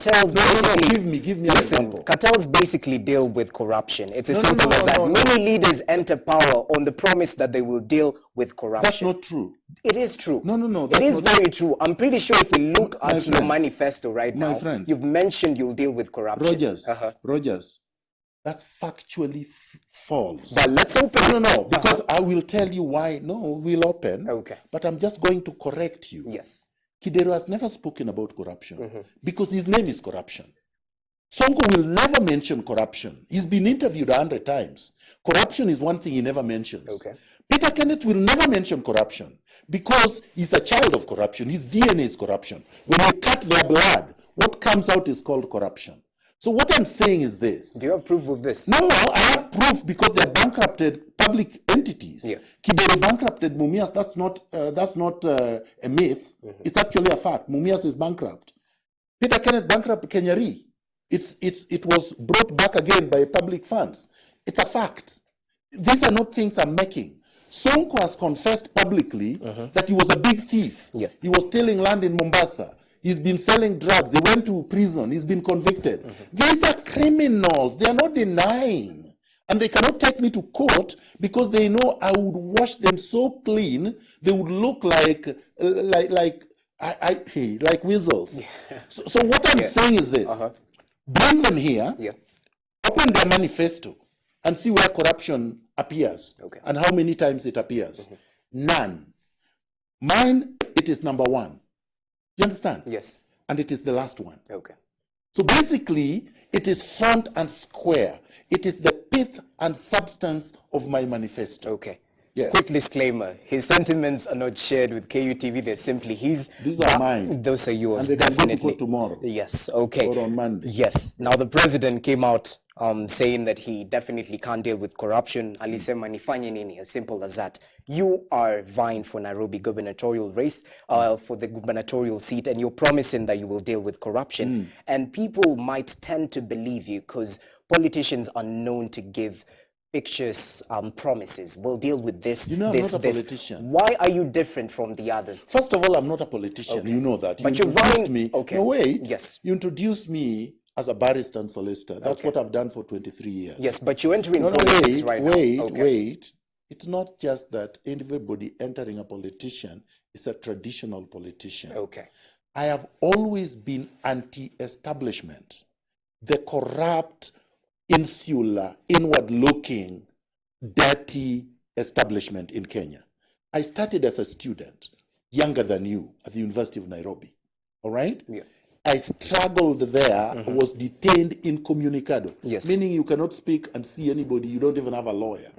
cartels basically give me an example. Cartels basically deal with corruption. It's as simple as that. No. Many leaders enter power on the promise that they will deal with corruption. That's not true. It is true. No. It is very true. I'm pretty sure if we look at your manifesto right now, friend, you've mentioned you'll deal with corruption. Rogers, that's factually false. But let's open. No, because I will tell you why. No, we'll open. Okay. But I'm just going to correct you. Yes. Kidero has never spoken about corruption because his name is corruption. Sonko will never mention corruption. He's been interviewed 100 times. Corruption is one thing he never mentions. Okay. Peter Kenneth will never mention corruption because he's a child of corruption. His DNA is corruption. When you cut their blood, what comes out is called corruption. So what I'm saying is this. Do you have proof of this? No, I have proof because they're bankrupted public entities. Yeah. Kidero bankrupted Mumias. That's not a myth. It's actually a fact. Mumias is bankrupt. Peter Kenneth bankrupted Kenya Re. It was brought back again by public funds. It's a fact. These are not things I'm making. Sonko has confessed publicly that he was a big thief. Yeah. He was stealing land in Mombasa. He's been selling drugs. He went to prison. He's been convicted. These are criminals. They are not denying. And they cannot take me to court because they know I would wash them so clean, they would look like weasels. Yeah. So what I'm saying is this. Bring them here, open their manifesto, and see where corruption appears and how many times it appears. None. Mine, it is number one. You understand? Yes. And it is the last one. Okay. So basically, it is front and square. It is the pith and substance of my manifesto. Okay. Yes. Quick disclaimer, his sentiments are not shared with KUTV, they're simply his. These are mine. Those are yours, and they definitely. Can go to court tomorrow. Yes, okay. Or on Monday. Yes. Now the president came out saying that he definitely can't deal with corruption. Alisema nifanye nini, as simple as that. You are vying for Nairobi gubernatorial race, for the gubernatorial seat, and you're promising that you will deal with corruption. And people might tend to believe you because politicians are known to give fictitious promises. We'll deal with this. You know, I'm not a politician. Why are you different from the others? First of all, I'm not a politician. Okay. You know that. But you introduced me. Okay. No, wait. Yes. You introduced me as a barrister and solicitor. That's what I've done for 23 years. Yes, but you're entering politics right now. Wait. It's not just that everybody entering a politician is a traditional politician. Okay. I have always been anti-establishment. The corrupt, insular, inward-looking, dirty establishment in Kenya. I started as a student, younger than you, at the University of Nairobi. All right? Yeah. I struggled there, was detained incommunicado, meaning you cannot speak and see anybody, you don't even have a lawyer.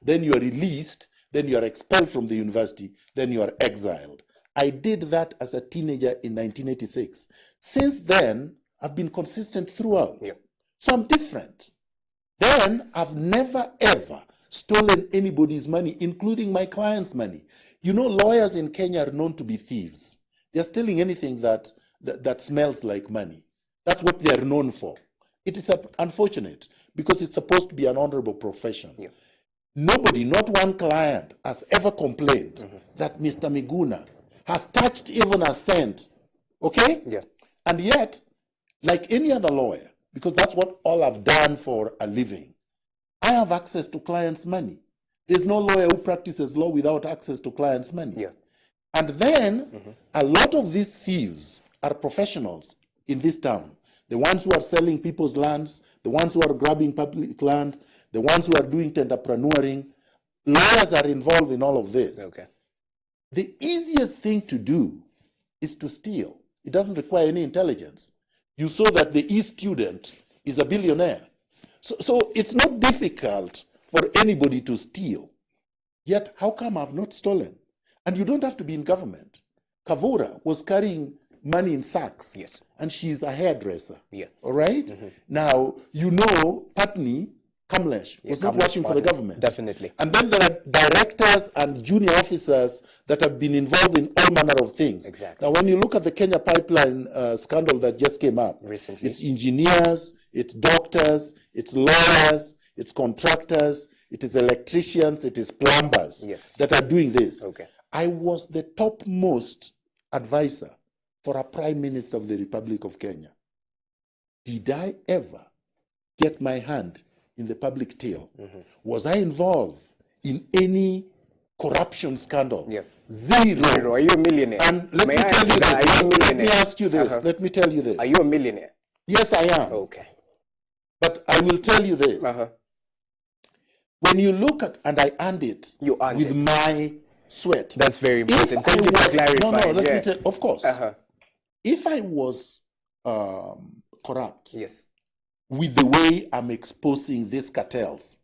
Then you are released, then you are expelled from the university, then you are exiled. I did that as a teenager in 1986. Since then, I've been consistent throughout. Yeah. So I'm different. Then I've never ever stolen anybody's money, including my client's money. You know, lawyers in Kenya are known to be thieves. They're stealing anything that smells like money. That's what they're known for. It is unfortunate because it's supposed to be an honorable profession. Yeah. Nobody, not one client, has ever complained that Mr. Miguna has touched even a cent. Okay? Yeah. And yet, like any other lawyer, because that's what all I've done for a living, I have access to clients' money. There's no lawyer who practices law without access to clients' money. Yeah. And then a lot of these thieves are professionals in this town. The ones who are selling people's lands, the ones who are grabbing public land, the ones who are doing entrepreneuring. Lawyers are involved in all of this. Okay. The easiest thing to do is to steal. It doesn't require any intelligence. You saw that the E student is a billionaire. So it's not difficult for anybody to steal. Yet, how come I've not stolen? And you don't have to be in government. Kavura was carrying money in sacks. Yes. And she's a hairdresser. Yeah. All right? Now, you know, Patni Kamlesh was not working for the government. Definitely. And then there are directors and junior officers that have been involved in all manner of things. Exactly. Now, when you look at the Kenya pipeline scandal that just came up, recently, it's engineers, it's doctors, it's lawyers, it's contractors, it is electricians, it is plumbers that are doing this. Okay. I was the topmost advisor for a prime minister of the Republic of Kenya. did I ever get my hand in the public till? Was I involved in any corruption scandal? Yeah. Zero. Are you a millionaire? And let May me I tell ask you you that? this. Are you a Let me millionaire? ask you this. Let me tell you this. Are you a millionaire? Yes, I am. Okay. But I will tell you this. When you look at, and I earned it You earned with it. my sweat. That's very important. Thank you for clarifying. No, let Yeah. me tell of course. If I was corrupt Yes. with the way I'm exposing these cartels,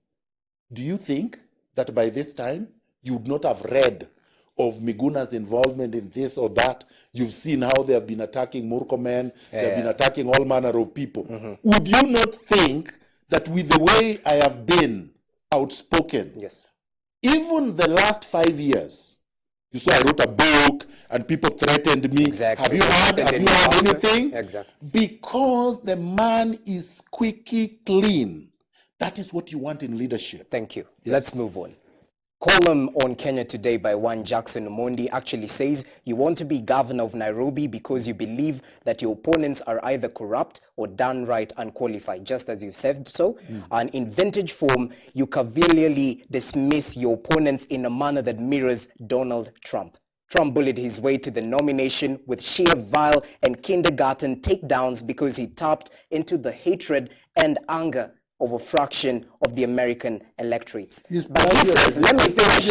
do you think that by this time you would not have read of Miguna's involvement in this or that? You've seen how they have been attacking Murkomen, they have been attacking all manner of people. Would you not think that with the way I have been outspoken, Yes. even the last 5 years, you saw I wrote a book and people threatened me. Exactly. Have you heard anything? Exactly. Because the man is squeaky clean. That is what you want in leadership. Thank you. Let's move on. Column on Kenya Today by one Jackson Omondi actually says you want to be governor of Nairobi because you believe that your opponents are either corrupt or downright unqualified, just as you said so. And in vintage form, you cavalierly dismiss your opponents in a manner that mirrors Donald Trump. Trump bullied his way to the nomination with sheer vile and kindergarten takedowns because he tapped into the hatred and anger of a fraction of the American electorates. But he says, let me finish.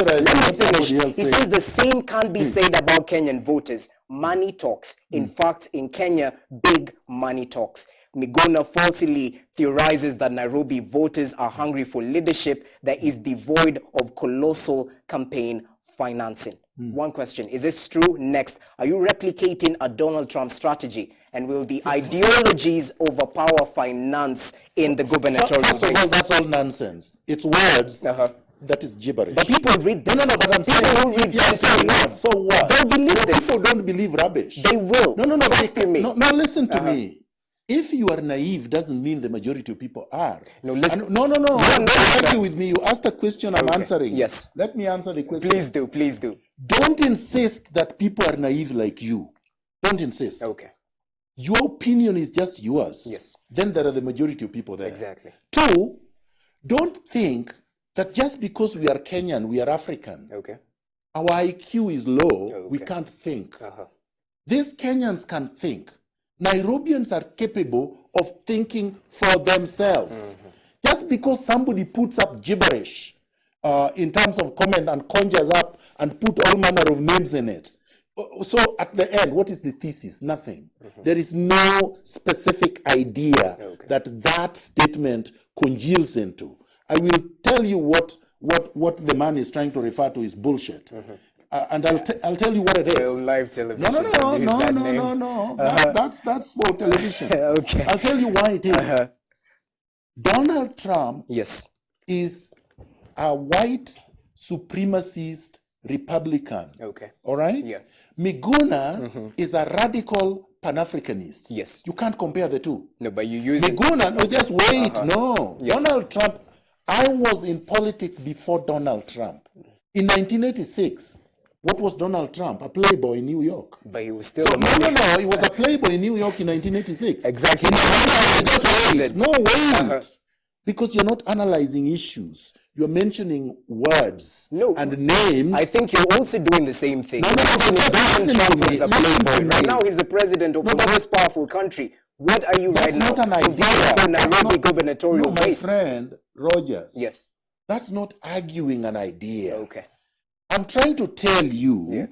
He says the same can't be said about Kenyan voters. Money talks. In fact, in Kenya, big money talks. Miguna falsely theorizes that Nairobi voters are hungry for leadership that is devoid of colossal campaign financing. One question, is this true? Next, are you replicating a Donald Trump strategy? And will the ideologies overpower finance in the gubernatorial race? First of all, that's all nonsense. It's words. That is gibberish. But people read this. No, but I'm saying, yes, so what? Don't believe this. People don't believe rubbish. They will. No, Trust me. No, listen to me. If you are naive, doesn't mean the majority of people are. No, listen. No. Don't argue with me. You asked a question, I'm answering. Yes. Let me answer the question. Please do. Don't insist that people are naive like you. Don't insist. Okay. Your opinion is just yours. Yes. Then there are the majority of people there. Exactly. Two, don't think that just because we are Kenyan, we are African. Okay. Our IQ is low, we can't think. These Kenyans can think. Nairobians are capable of thinking for themselves. Just because somebody puts up gibberish in terms of comment and conjures up and put all manner of names in it. So at the end, what is the thesis? Nothing. There is no specific idea that statement congeals into. I will tell you what the man is trying to refer to is bullshit. And I'll tell you what it is. Live television. No. That's for television. Okay. I'll tell you why it is. Donald Trump is a white supremacist Republican. Okay. All right? Yeah. Miguna is a radical Pan-Africanist. Yes. You can't compare the two. No, but you use Miguna, no, just wait. No. Yes. Donald Trump, I was in politics before Donald Trump. In 1986, what was Donald Trump? A playboy in New York. But he was still No, he was a playboy in New York in 1986. Exactly. Wait. Because you're not analyzing issues. You're mentioning words and names. I think you're also doing the same thing. Listen to me. Right now he's the president of the most powerful country. What are you right now? That's not an idea. For Nairobi gubernatorial race. My friend Rogers. Yes. That's not arguing an idea. Okay. I'm trying to tell you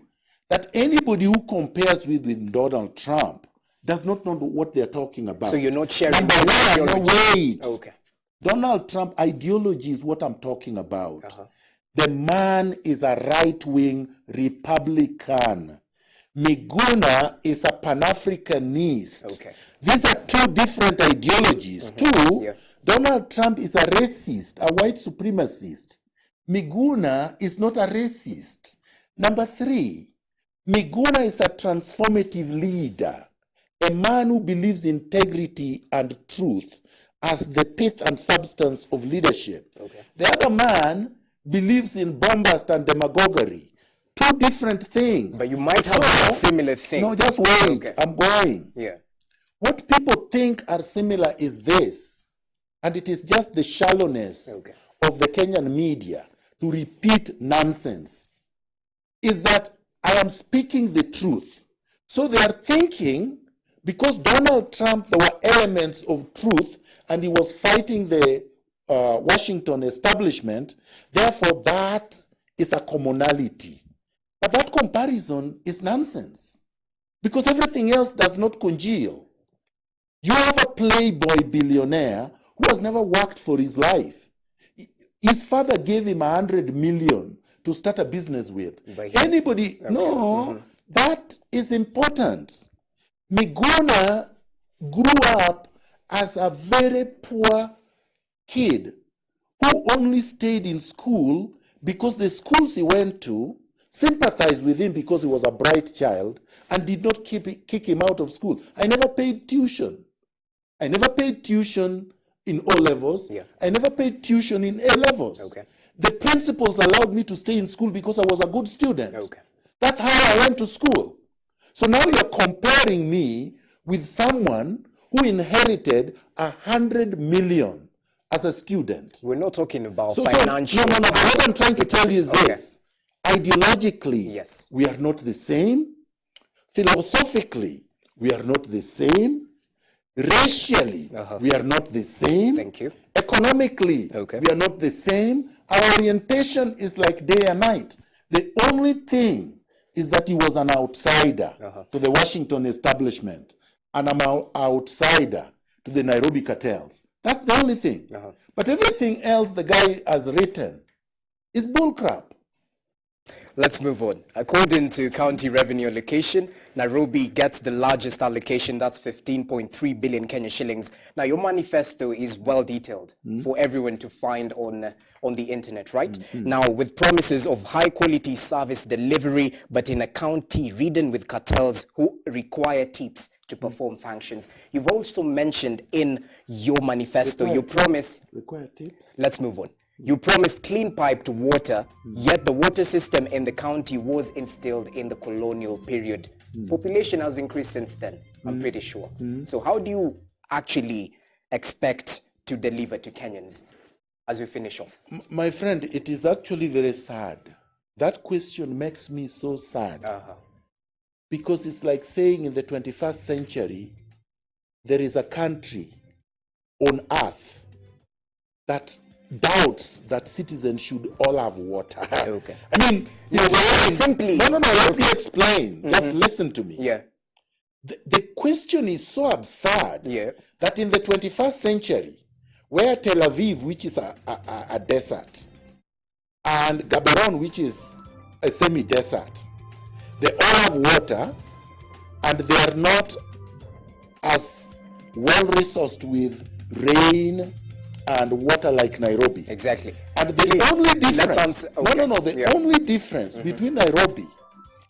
that anybody who compares with Donald Trump does not know what they're talking about. So you're not sharing wait. Okay. Donald Trump ideology is what I'm talking about. The man is a right-wing Republican. Miguna is a Pan-Africanist. Okay. These are two different ideologies. Two, Donald Trump is a racist, a white supremacist. Miguna is not a racist. Number three, Miguna is a transformative leader, a man who believes integrity and truth as the pith and substance of leadership. Okay. The other man believes in bombast and demagoguery. Two different things. But you might have a similar thing. No, just wait. I'm going. Yeah. What people think are similar is this, and it is just the shallowness of the Kenyan media to repeat nonsense, is that I am speaking the truth. So they are thinking, because Donald Trump, there were elements of truth, and he was fighting the Washington establishment, therefore that is a commonality. But that comparison is nonsense, because everything else does not congeal. You have a playboy billionaire who has never worked for his life. His father gave him 100 million to start a business with. Anybody, no, that is important. Miguna grew up as a very poor kid who only stayed in school because the schools he went to sympathized with him because he was a bright child and did not kick him out of school. I never paid tuition. I never paid tuition in O levels. I never paid tuition in A levels. The principals allowed me to stay in school because I was a good student. That's how I went to school. So now you're comparing me with someone who inherited 100 million as a student. We're not talking about financial. No. What I'm trying to tell you is this. Ideologically, we are not the same. Philosophically, we are not the same. Racially, we are not the same. Thank you. Economically, we are not the same. Our orientation is like day and night. The only thing is that he was an outsider to the Washington establishment, and I'm an outsider to the Nairobi cartels. That's the only thing. But everything else the guy has written is bullcrap. Let's move on. According to county revenue allocation, Nairobi gets the largest allocation. That's 15.3 billion Kenya shillings. Now, your manifesto is well detailed for everyone to find on the internet, right? Now, with promises of high quality service delivery, but in a county ridden with cartels who require tips to perform functions. You've also mentioned in your manifesto, you promise... Require tips? Let's move on. You promised clean piped water, yet the water system in the county was instilled in the colonial period. Population has increased since then, I'm pretty sure. So how do you actually expect to deliver to Kenyans as we finish off? My friend, it is actually very sad. That question makes me so sad. Because it's like saying in the 21st century, there is a country on earth that doubts that citizens should all have water. I mean, simply. No, let me explain. Just listen to me. The question is so absurd that in the 21st century, where Tel Aviv, which is a desert, and Gaborone, which is a semi-desert, they all have water, and they are not as well resourced with rain and water like Nairobi. Exactly. And the only difference, the only difference between Nairobi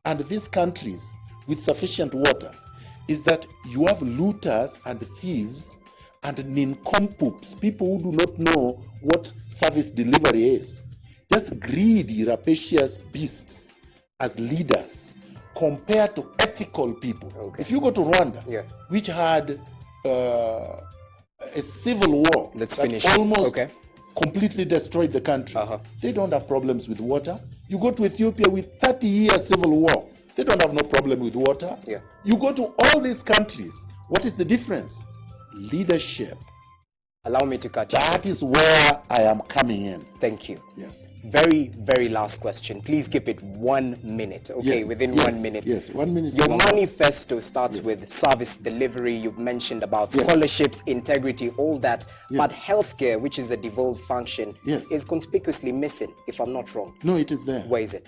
and these countries with sufficient water is that you have looters and thieves and nincompoops, people who do not know what service delivery is. Just greedy, rapacious beasts as leaders compared to ethical people. If you go to Rwanda, which had a civil war that almost completely destroyed the country, they don't have problems with water. You go to Ethiopia with 30-year civil war, they don't have no problem with water. You go to all these countries, what is the difference? Leadership. Allow me to cut you. That is where I am coming in. Thank you. Yes. Very, very last question. Please keep it 1 minute. Within 1 minute. Yes, 1 minute. Your manifesto starts with service delivery. You've mentioned about scholarships, integrity, all that. But healthcare, which is a devolved function, is conspicuously missing, if I'm not wrong. No, it is there. Where is it?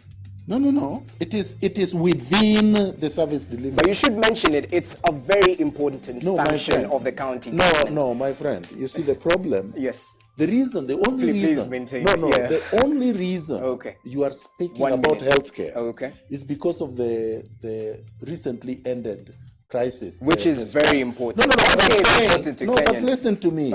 No. It is within the service delivery. But you should mention it. It's a very important function of the county government. No, my friend. You see the problem? The reason, the only Please reason. maintain. The only reason you are speaking about healthcare is because of the recently ended crisis. Which is very important. No, but listen to me.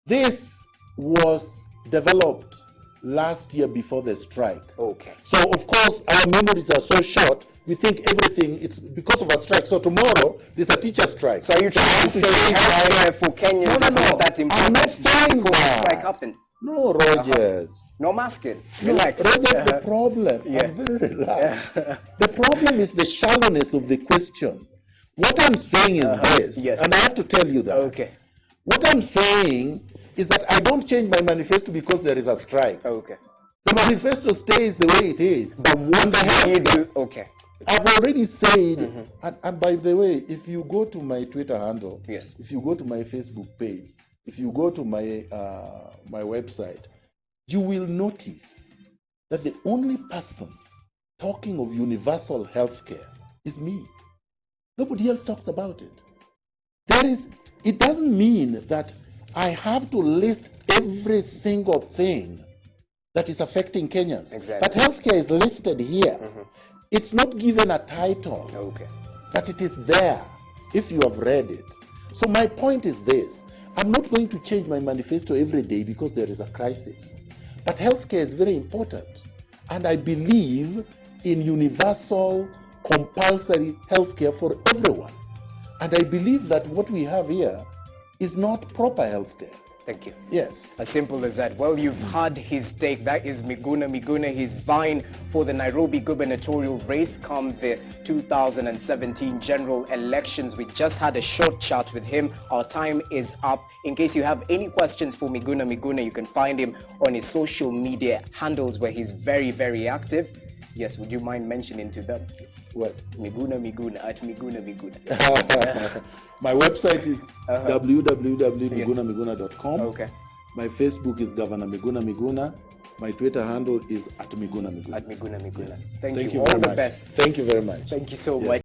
This was developed last year before the strike. Okay. So, of course, our memories are so short we think everything, it's because of a strike. So tomorrow, there's a teacher strike. So are you trying to say healthcare for Kenyans is not that important? I'm not saying because the that. strike happened? No, Rogers. No masking. No, Relax. Rogers, the problem, Yeah. I'm very relaxed. The problem is the shallowness of the question. What I'm saying is this, Yes. and I have to tell you that. Okay. What I'm saying is that I don't change my manifesto because there is a strike. Okay. The manifesto stays the way it is. But what okay. I've already said, and by the way, if you go to my Twitter handle, Yes. if you go to my Facebook page, if you go to my my website, you will notice that the only person talking of universal healthcare is me. Nobody else talks about it. It doesn't mean that I have to list every single thing that is affecting Kenyans. Exactly. But healthcare is listed here. It's not given a title, Okay. but it is there if you have read it. So my point is this. I'm not going to change my manifesto every day because there is a crisis. But healthcare is very important. And I believe in universal, compulsory healthcare for everyone. And I believe that what we have here is not proper healthcare. Thank you. Yes. As simple as that. Well, you've had his take. That is Miguna Miguna. He's vying for the Nairobi gubernatorial race come the 2017 general elections. We just had a short chat with him. Our time is up. In case you have any questions for Miguna Miguna, you can find him on his social media handles where he's very, very active. Yes, would you mind mentioning to them? What? Miguna Miguna, at Miguna Miguna. My website is www.migunamiguna.com. Okay. My Facebook is Governor Miguna Miguna. My Twitter handle is @Miguna Miguna. At Miguna Miguna. Yes. Thank you. All All the much. best. Thank you very much. Thank you so Yes. much.